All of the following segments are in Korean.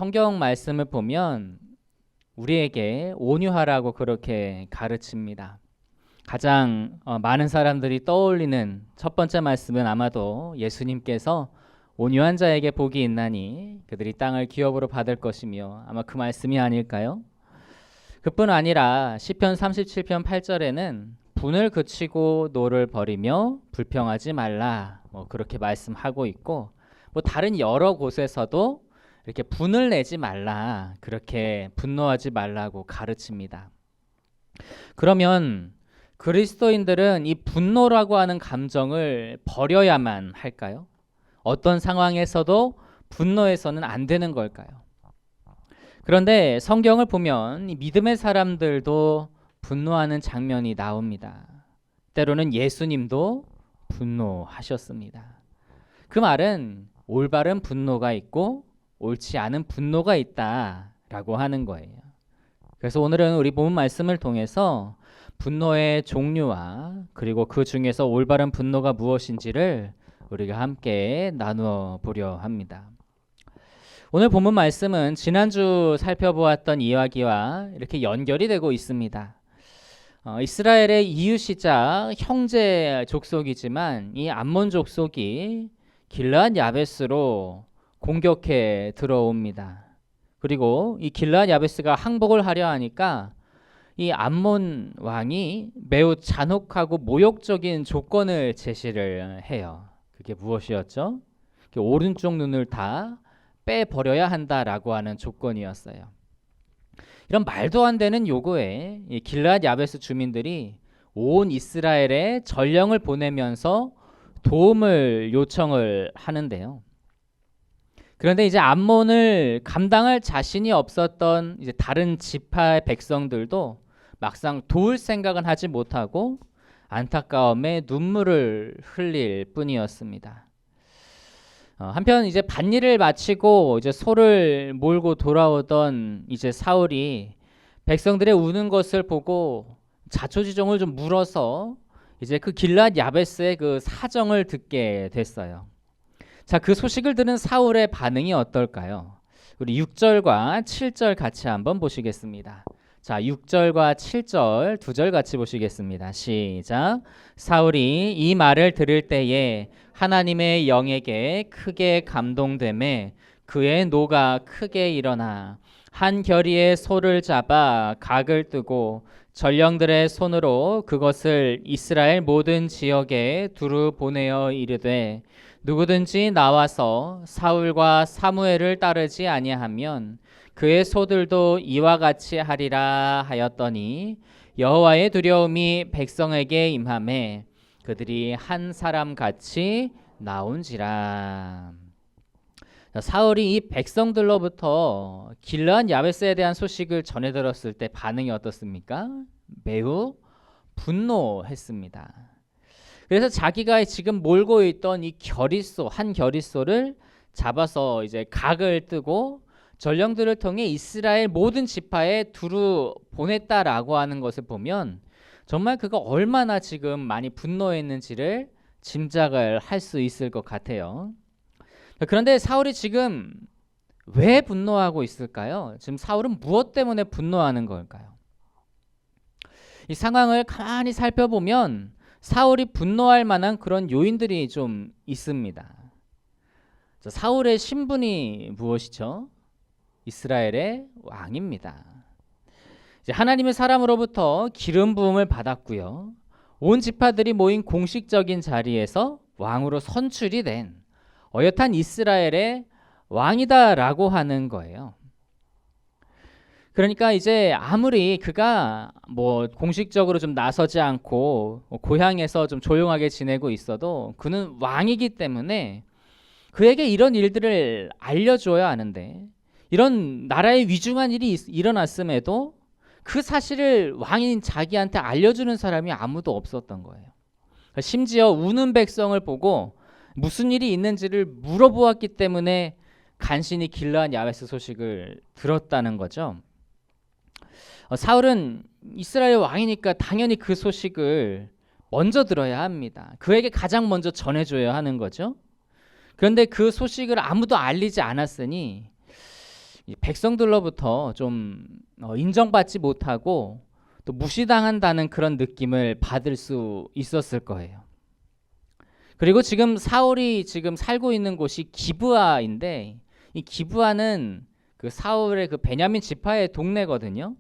성경 말씀을 보면 우리에게 온유하라고 그렇게 가르칩니다. 가장 많은 사람들이 떠올리는 첫 번째 말씀은 아마도 예수님께서 온유한 자에게 복이 있나니 그들이 땅을 기업으로 받을 것이며, 아마 그 말씀이 아닐까요? 그뿐 아니라 시편 37편 8절에는 분을 그치고 노를 버리며 불평하지 말라, 그렇게 말씀하고 있고, 다른 여러 곳에서도 이렇게 분을 내지 말라, 그렇게 분노하지 말라고 가르칩니다. 그러면 그리스도인들은 이 분노라고 하는 감정을 버려야만 할까요? 어떤 상황에서도 분노해서는 안 되는 걸까요? 그런데 성경을 보면 이 믿음의 사람들도 분노하는 장면이 나옵니다. 때로는 예수님도 분노하셨습니다. 그 말은 올바른 분노가 있고 옳지 않은 분노가 있다라고 하는 거예요. 그래서 오늘은 우리 본 말씀을 통해서 분노의 종류와 그리고 그 중에서 올바른 분노가 무엇인지를 우리가 함께 나누어 보려 합니다. 오늘 본문 말씀은 지난주 살펴보았던 이야기와 이렇게 연결이 되고 있습니다. 이스라엘의 이웃이자 형제 족속이지만 이 암몬 족속이 길르앗 야베스로 공격해 들어옵니다. 그리고 이 길르앗 야베스가 항복을 하려 하니까 이 암몬 왕이 매우 잔혹하고 모욕적인 조건을 제시를 해요. 그게 무엇이었죠? 오른쪽 눈을 다 빼버려야 한다라고 하는 조건이었어요. 이런 말도 안 되는 요구에 이 길르앗 야베스 주민들이 온 이스라엘에 전령을 보내면서 도움을 요청을 하는데요. 그런데 이제 암몬을 감당할 자신이 없었던 이제 다른 지파의 백성들도 막상 도울 생각은 하지 못하고 안타까움에 눈물을 흘릴 뿐이었습니다. 한편 이제 밭일을 마치고 이제 소를 몰고 돌아오던 이제 사울이 백성들의 우는 것을 보고 자초지종을 좀 물어서 이제 그 길르앗 야베스의 그 사정을 듣게 됐어요. 자, 그 소식을 들은 사울의 반응이 어떨까요? 우리 6절과 7절 같이 한번 보시겠습니다. 자, 6절과 7절 두 절 같이 보시겠습니다. 시작. 사울이 이 말을 들을 때에 하나님의 영에게 크게 감동되매 그의 노가 크게 일어나 한 겨리의 소를 잡아 각을 뜨고 전령들의 손으로 그것을 이스라엘 모든 지역에 두루 보내어 이르되 누구든지 나와서 사울과 사무엘을 따르지 아니하면 그의 소들도 이와 같이 하리라 하였더니 여호와의 두려움이 백성에게 임하매 그들이 한 사람 같이 나온지라. 사울이 이 백성들로부터 길르앗 야베스에 대한 소식을 전해 들었을 때 반응이 어떻습니까? 매우 분노했습니다. 그래서 자기가 지금 몰고 있던 이 겨리소, 한 겨리소를 잡아서 이제 각을 뜨고 전령들을 통해 이스라엘 모든 지파에 두루 보냈다라고 하는 것을 보면 정말 그가 얼마나 지금 많이 분노했는지를 짐작을 할 수 있을 것 같아요. 그런데 사울이 지금 왜 분노하고 있을까요? 지금 사울은 무엇 때문에 분노하는 걸까요? 이 상황을 가만히 살펴보면 사울이 분노할 만한 그런 요인들이 좀 있습니다. 사울의 신분이 무엇이죠? 이스라엘의 왕입니다. 이제 하나님의 사람으로부터 기름 부음을 받았고요. 온 지파들이 모인 공식적인 자리에서 왕으로 선출이 된 어엿한 이스라엘의 왕이다라고 하는 거예요. 그러니까 이제 아무리 그가 공식적으로 좀 나서지 않고 고향에서 좀 조용하게 지내고 있어도 그는 왕이기 때문에 그에게 이런 일들을 알려줘야 하는데, 이런 나라의 위중한 일이 일어났음에도 그 사실을 왕인 자기한테 알려주는 사람이 아무도 없었던 거예요. 심지어 우는 백성을 보고 무슨 일이 있는지를 물어보았기 때문에 간신히 길르앗 야베스 소식을 들었다는 거죠. 사울은 이스라엘 왕이니까 당연히 그 소식을 먼저 들어야 합니다. 그에게 가장 먼저 전해줘야 하는 거죠. 그런데 그 소식을 아무도 알리지 않았으니 이 백성들로부터 좀 인정받지 못하고 또 무시당한다는 그런 느낌을 받을 수 있었을 거예요. 그리고 지금 사울이 지금 살고 있는 곳이 기브아인데, 이 기브아는 그 사울의 그 베냐민 지파의 동네거든요.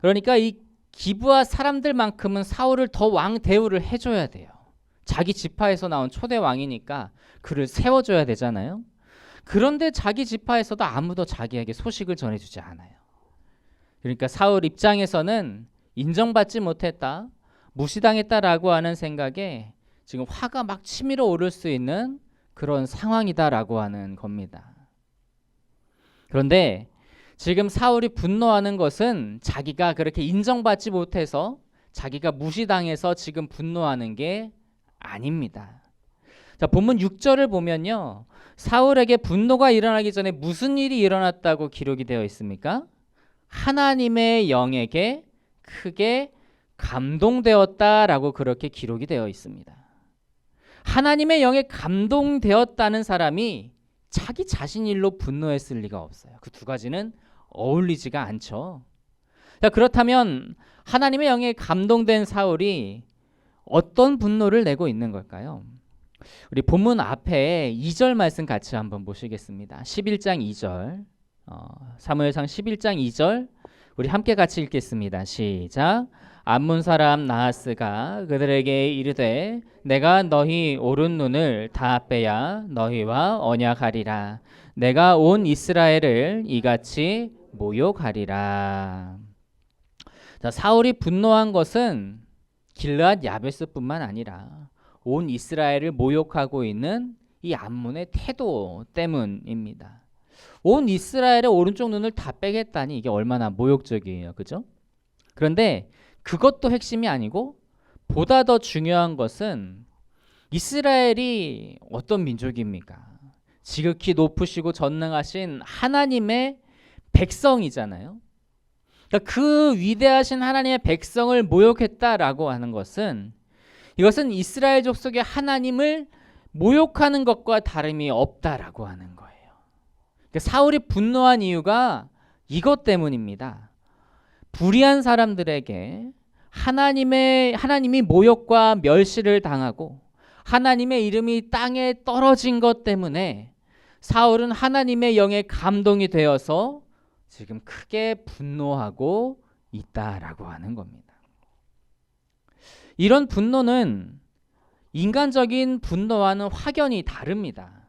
그러니까 이 기브아 사람들만큼은 사울을 더 왕 대우를 해줘야 돼요. 자기 지파에서 나온 초대 왕이니까 그를 세워줘야 되잖아요. 그런데 자기 지파에서도 아무도 자기에게 소식을 전해주지 않아요. 그러니까 사울 입장에서는 인정받지 못했다, 무시당했다라고 하는 생각에 지금 화가 막 치밀어 오를 수 있는 그런 상황이다라고 하는 겁니다. 그런데 지금 사울이 분노하는 것은 자기가 그렇게 인정받지 못해서, 자기가 무시당해서 지금 분노하는 게 아닙니다. 자, 본문 6절을 보면요, 사울에게 분노가 일어나기 전에 무슨 일이 일어났다고 기록이 되어 있습니까? 하나님의 영에게 크게 감동되었다라고 그렇게 기록이 되어 있습니다. 하나님의 영에 감동되었다는 사람이 자기 자신 일로 분노했을 리가 없어요. 그 두 가지는 어울리지가 않죠. 자, 그렇다면 하나님의 영에 감동된 사울이 어떤 분노를 내고 있는 걸까요? 우리 본문 앞에 2절 말씀 같이 한번 보시겠습니다. 11장 2절, 사무엘상 11장 2절 우리 함께 같이 읽겠습니다. 시작. 암몬 사람 나하스가 그들에게 이르되 내가 너희 오른 눈을 다 빼야 너희와 언약하리라. 내가 온 이스라엘을 이같이 모욕하리라. 자, 사울이 분노한 것은 길르앗 야베스뿐만 아니라 온 이스라엘을 모욕하고 있는 이 암몬의 태도 때문입니다. 온 이스라엘의 오른쪽 눈을 다 빼겠다니 이게 얼마나 모욕적이에요, 그죠? 그런데 그것도 핵심이 아니고 보다 더 중요한 것은 이스라엘이 어떤 민족입니까? 지극히 높으시고 전능하신 하나님의 백성이잖아요. 그러니까 그 위대하신 하나님의 백성을 모욕했다라고 하는 것은, 이것은 이스라엘 족속의 하나님을 모욕하는 것과 다름이 없다라고 하는 거예요. 그러니까 사울이 분노한 이유가 이것 때문입니다. 불의한 사람들에게 하나님이 모욕과 멸시를 당하고 하나님의 이름이 땅에 떨어진 것 때문에 사울은 하나님의 영에 감동이 되어서 지금 크게 분노하고 있다라고 하는 겁니다. 이런 분노는 인간적인 분노와는 확연히 다릅니다.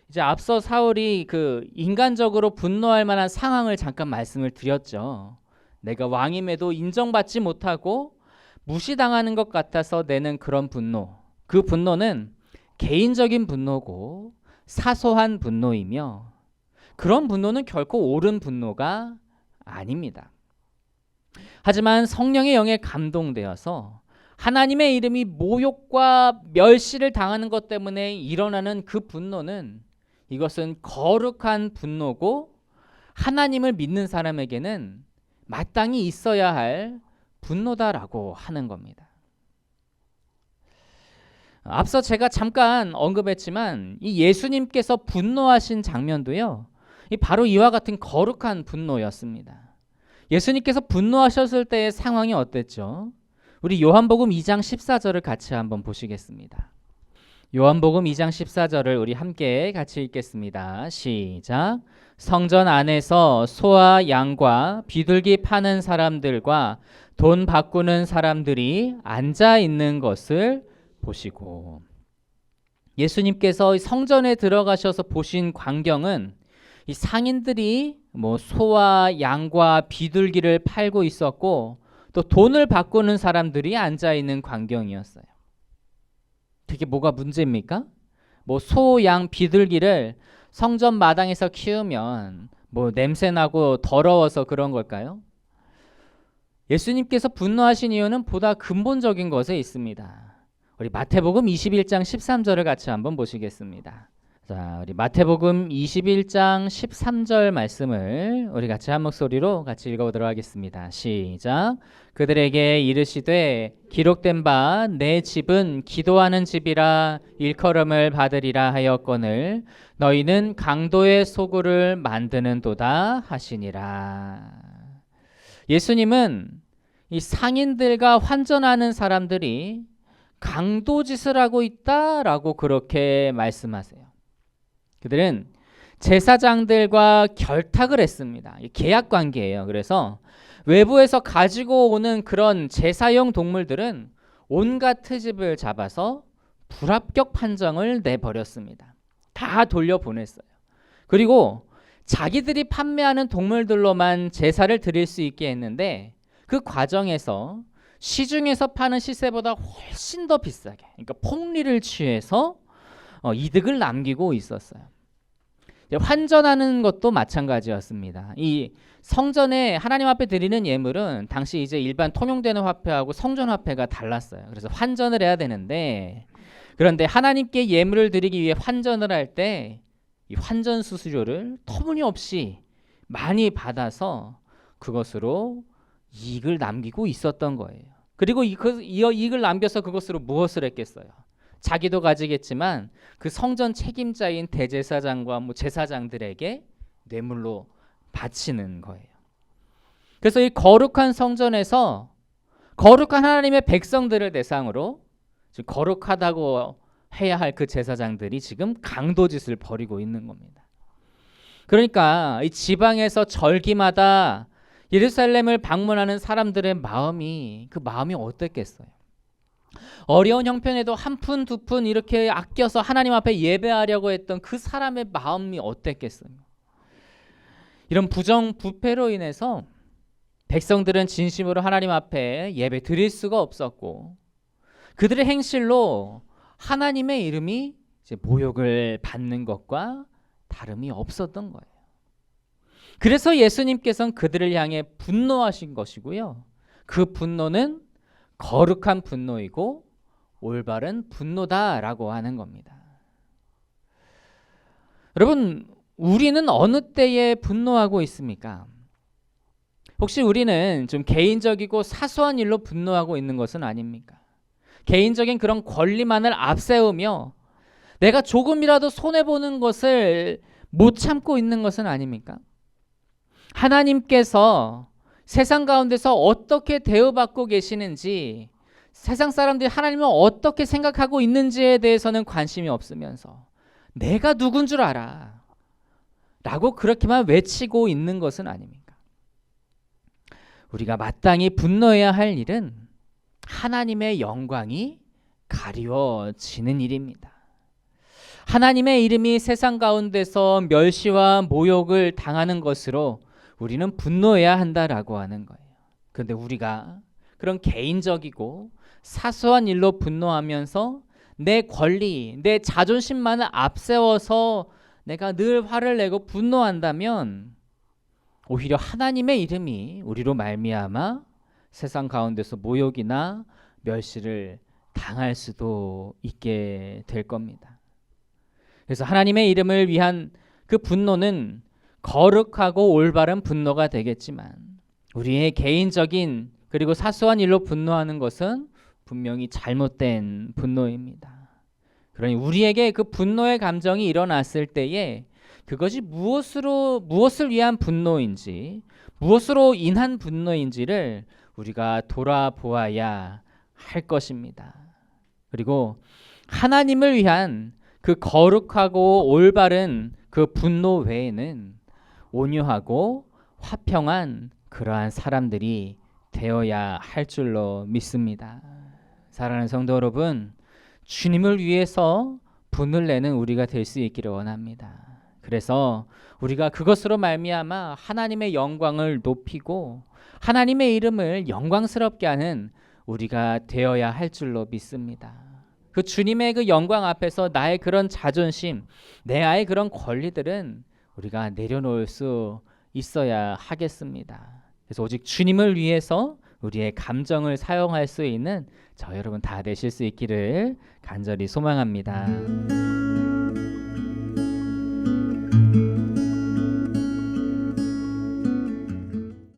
이제 앞서 사울이 그 인간적으로 분노할 만한 상황을 잠깐 말씀을 드렸죠. 내가 왕임에도 인정받지 못하고 무시당하는 것 같아서 내는 그런 분노, 그 분노는 개인적인 분노고 사소한 분노이며, 그런 분노는 결코 옳은 분노가 아닙니다. 하지만 성령의 영에 감동되어서 하나님의 이름이 모욕과 멸시를 당하는 것 때문에 일어나는 그 분노는, 이것은 거룩한 분노고 하나님을 믿는 사람에게는 마땅히 있어야 할 분노다라고 하는 겁니다. 앞서 제가 잠깐 언급했지만 이 예수님께서 분노하신 장면도요, 바로 이와 같은 거룩한 분노였습니다. 예수님께서 분노하셨을 때의 상황이 어땠죠? 우리 요한복음 2장 14절을 같이 한번 보시겠습니다. 요한복음 2장 14절을 우리 함께 같이 읽겠습니다. 시작. 성전 안에서 소와 양과 비둘기 파는 사람들과 돈 바꾸는 사람들이 앉아 있는 것을 보시고, 예수님께서 성전에 들어가셔서 보신 광경은 이 상인들이 소와 양과 비둘기를 팔고 있었고, 또 돈을 바꾸는 사람들이 앉아 있는 광경이었어요. 그게 뭐가 문제입니까? 소, 양, 비둘기를 성전 마당에서 키우면 냄새나고 더러워서 그런 걸까요? 예수님께서 분노하신 이유는 보다 근본적인 것에 있습니다. 우리 마태복음 21장 13절을 같이 한번 보시겠습니다. 자, 우리 마태복음 21장 13절 말씀을 우리 같이 한 목소리로 같이 읽어보도록 하겠습니다. 시작. 그들에게 이르시되 기록된 바 내 집은 기도하는 집이라 일컬음을 받으리라 하였거늘 너희는 강도의 소굴을 만드는도다 하시니라. 예수님은 이 상인들과 환전하는 사람들이 강도짓을 하고 있다라고 그렇게 말씀하세요. 그들은 제사장들과 결탁을 했습니다. 계약 관계예요. 그래서 외부에서 가지고 오는 그런 제사용 동물들은 온갖 트집을 잡아서 불합격 판정을 내버렸습니다. 다 돌려보냈어요. 그리고 자기들이 판매하는 동물들로만 제사를 드릴 수 있게 했는데 그 과정에서 시중에서 파는 시세보다 훨씬 더 비싸게, 그러니까 폭리를 취해서 이득을 남기고 있었어요. 환전하는 것도 마찬가지였습니다. 이 성전에 하나님 앞에 드리는 예물은 당시 이제 일반 통용되는 화폐하고 성전 화폐가 달랐어요. 그래서 환전을 해야 되는데, 그런데 하나님께 예물을 드리기 위해 환전을 할 때 이 환전 수수료를 터무니없이 많이 받아서 그것으로 이익을 남기고 있었던 거예요. 그리고 이익을 남겨서 그것으로 무엇을 했겠어요? 자기도 가지겠지만 그 성전 책임자인 대제사장과 제사장들에게 뇌물로 바치는 거예요. 그래서 이 거룩한 성전에서 거룩한 하나님의 백성들을 대상으로 거룩하다고 해야 할 그 제사장들이 지금 강도짓을 벌이고 있는 겁니다. 그러니까 이 지방에서 절기마다 예루살렘을 방문하는 사람들의 마음이 어땠겠어요? 어려운 형편에도 한 푼 두 푼 이렇게 아껴서 하나님 앞에 예배하려고 했던 그 사람의 마음이 어땠겠어요? 이런 부정부패로 인해서 백성들은 진심으로 하나님 앞에 예배 드릴 수가 없었고 그들의 행실로 하나님의 이름이 이제 모욕을 받는 것과 다름이 없었던 거예요. 그래서 예수님께서는 그들을 향해 분노하신 것이고요. 그 분노는 거룩한 분노이고 올바른 분노다라고 하는 겁니다. 여러분, 우리는 어느 때에 분노하고 있습니까? 혹시 우리는 좀 개인적이고 사소한 일로 분노하고 있는 것은 아닙니까? 개인적인 그런 권리만을 앞세우며 내가 조금이라도 손해보는 것을 못 참고 있는 것은 아닙니까? 하나님께서 세상 가운데서 어떻게 대우받고 계시는지, 세상 사람들이 하나님을 어떻게 생각하고 있는지에 대해서는 관심이 없으면서 내가 누군 줄 알아 라고 그렇게만 외치고 있는 것은 아닙니까? 우리가 마땅히 분노해야 할 일은 하나님의 영광이 가리워지는 일입니다. 하나님의 이름이 세상 가운데서 멸시와 모욕을 당하는 것으로 우리는 분노해야 한다라고 하는 거예요. 그런데 우리가 그런 개인적이고 사소한 일로 분노하면서 내 권리, 내 자존심만을 앞세워서 내가 늘 화를 내고 분노한다면 오히려 하나님의 이름이 우리로 말미암아 세상 가운데서 모욕이나 멸시를 당할 수도 있게 될 겁니다. 그래서 하나님의 이름을 위한 그 분노는 거룩하고 올바른 분노가 되겠지만 우리의 개인적인 그리고 사소한 일로 분노하는 것은 분명히 잘못된 분노입니다. 그러니 우리에게 그 분노의 감정이 일어났을 때에 그것이 무엇을 위한 분노인지, 무엇으로 인한 분노인지를 우리가 돌아보아야 할 것입니다. 그리고 하나님을 위한 그 거룩하고 올바른 그 분노 외에는 온유하고 화평한 그러한 사람들이 되어야 할 줄로 믿습니다. 사랑하는 성도 여러분, 주님을 위해서 분을 내는 우리가 될 수 있기를 원합니다. 그래서 우리가 그것으로 말미암아 하나님의 영광을 높이고 하나님의 이름을 영광스럽게 하는 우리가 되어야 할 줄로 믿습니다. 그 주님의 그 영광 앞에서 나의 그런 자존심, 나의 그런 권리들은 우리가 내려놓을 수 있어야 하겠습니다. 그래서 오직 주님을 위해서 우리의 감정을 사용할 수 있는 저 여러분 다 되실 수 있기를 간절히 소망합니다.